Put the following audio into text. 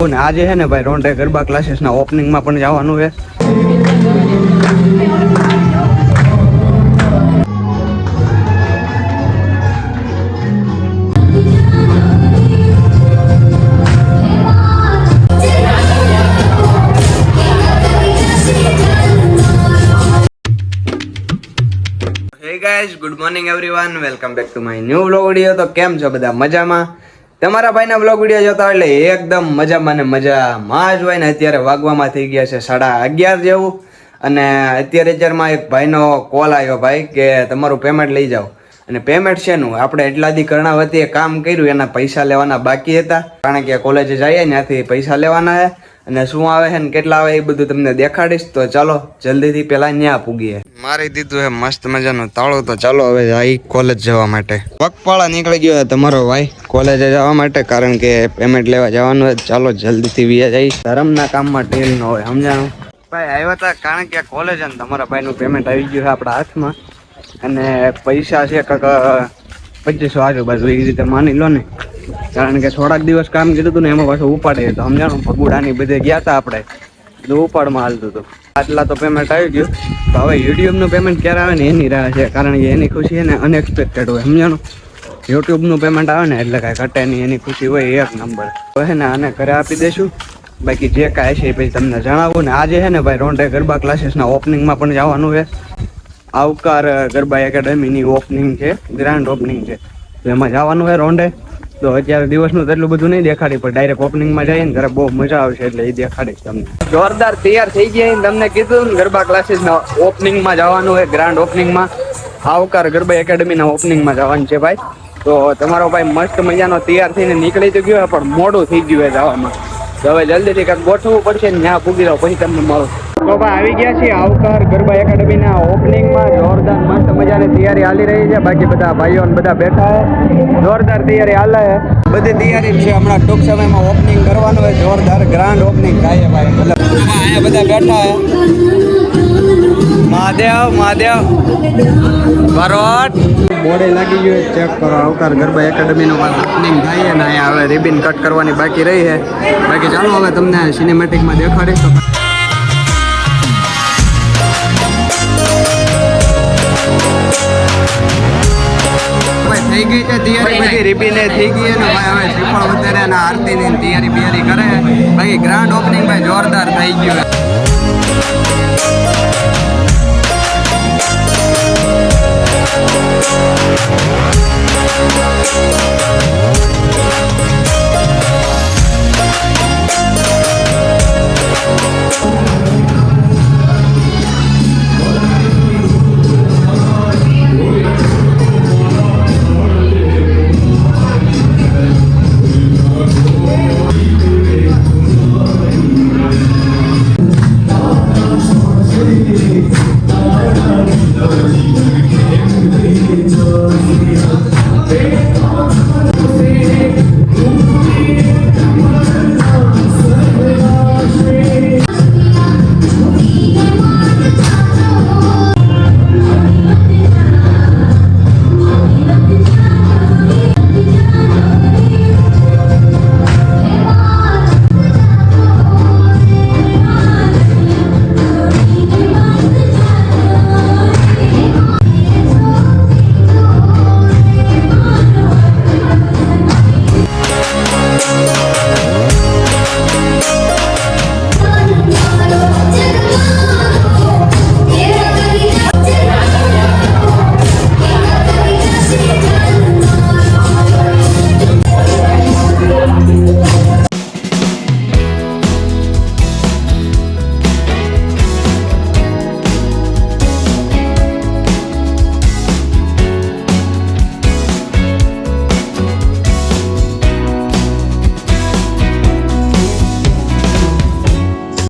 ને આજે છે ને ભાઈ રોંઢે ગરબા ક્લાસીસના ઓપનિંગમાં પણ જવાનું છે. Hey guys, good morning everyone, welcome back to my new vlog video. તો કેમ છો બધા? મજામાં? તમારા ભાઈના વ્લોગ વિડીયો જોતા એટલે એકદમ મજામાં ને મજામાં જ હોય ને. અત્યારે વાગવામાં થઈ ગયા છે 11:30 જેવું, અને અત્યારમાં એક ભાઈનો કોલ આવ્યો, ભાઈ કે તમારું પેમેન્ટ લઈ જાઓ. અને પેમેન્ટ શેનું? આપણે એટલા દી કર્ણાવતીએ કામ કર્યું એના પૈસા લેવાના બાકી હતા, કારણ કે કોલેજે જઈએ ત્યાંથી પૈસા લેવાના છે. અને શું આવે છે ને કેટલા આવે એ બધું તમને દેખાડીશ. તો ચાલો જલ્દીથી પેલા ત્યાં પૂગીએ. મારી દીધું છે મસ્ત મજાનું તાળું, તો ચાલો હવે જઈ કોલેજ જવા માટે. પગપાળા નીકળી ગયો તમારો ભાઈ કોલેજે જવા માટે, કારણ કે પેમેન્ટ લેવા જવાનું હોય. ચાલો જલ્દીથી વ્યા જઈ. ધર્મના કામમાં ટેલ ન હોય, સમજાણું? ભાઈ આવ્યા હતા કારણ કે કોલેજ અને તમારા ભાઈનું પેમેન્ટ આવી ગયું છે આપણા હાથમાં, અને પૈસા છે કાંક 2500 આજુબાજુ એ રીતે માની લો ને. કારણ કે થોડાક દિવસ કામ કીધું હતું ને એમાં પાછું ઉપાડે તો સમજાણું. ભગુડાની બધે ગયા હતા આપણે, બધું ઉપાડમાં હાલતું હતું. આટલા તો પેમેન્ટ આવી ગયું. તો હવે યુટ્યુબનું પેમેન્ટ ક્યારે આવે ને એની રાહ છે, કારણ કે એની ખુશી છે ને અનએક્સપેક્ટેડ હોય, સમજાણું? યુટ્યુબનું પેમેન્ટ આવે ને એટલે કાંઈ ઘટે નહીં, એની ખુશી હોય એક નંબર. તો છે ને આને ઘરે આપી દઈશું. બાકી જે કાંઈ છે એ પછી તમને જણાવું. ને આજે છે ને ભાઈ રોંઢે ગરબા ક્લાસીસના ઓપનિંગમાં પણ જવાનું છે. આવકાર ગરબા એકેડમીની ઓપનિંગ છે, ગ્રાન્ડ ઓપનિંગ છે, તો એમાં જવાનું છે રોંઢે. તો અત્યારે દિવસનું તો એટલું બધું નહીં દેખાડી, પણ ડાયરેક્ટ ઓપનિંગમાં જઈએ ને ત્યારે બહુ મજા આવશે, એટલે એ દેખાડીશ તમને. જોરદાર તૈયાર થઈ ગયા તમને કીધું ને, ગરબા ક્લાસીસના ઓપનિંગમાં જવાનું હોય, ગ્રાન્ડ ઓપનિંગમાં. આવકાર ગરબા એકેડમીના ઓપનિંગમાં જવાનું છે ભાઈ. તો તમારો ભાઈ મસ્ત મજાનો તૈયાર થઈને નીકળી તો ગયો, પણ મોડું થઈ ગયું છે જવામાં. તો હવે જલ્દીથી કાંઈક ગોઠવવું પડશે ને, ત્યાં પૂગી જાવ પછી તમને મળું. તો ભાઈ આવી ગયા છીએ આવકાર ગરબા એકેડમીના ઓપનિંગમાં. જોરદાર મસ્ત મજાની તૈયારી હાલી રહી છે. બાકી બધા ભાઈઓ બધા બેઠા છે, જોરદાર તૈયારી હાલે છે. બધી તૈયારી છે. હમણાં ટૂંક સમયમાં ઓપનિંગ કરવાનું હોય, જોરદાર ગ્રાન્ડ ઓપનિંગ થાય ભાઈ. મતલબ અહીંયા બધા બેઠા છે. મહાદેવ મહાદેવ બરોટ બોડે લાગી ગયું, ચેક કરો. આવકાર ગરબા એકેડમીનું ઓપનિંગ થાય ને અહીંયા હવે રિબિન કટ કરવાની બાકી રહી છે. બાકી ચાલો હવે તમને સિનેમેટિકમાં દેખાડીશ. તો થઈ ગઈ છે તૈયારી, બધી રિબીને થઈ ગઈ ને ભાઈ. હવે શ્રીફળ વધારે અને આરતીની તૈયારી બિયારી કરે. બાકી ગ્રાન્ડ ઓપનિંગ ભાઈ જોરદાર થઈ ગયું.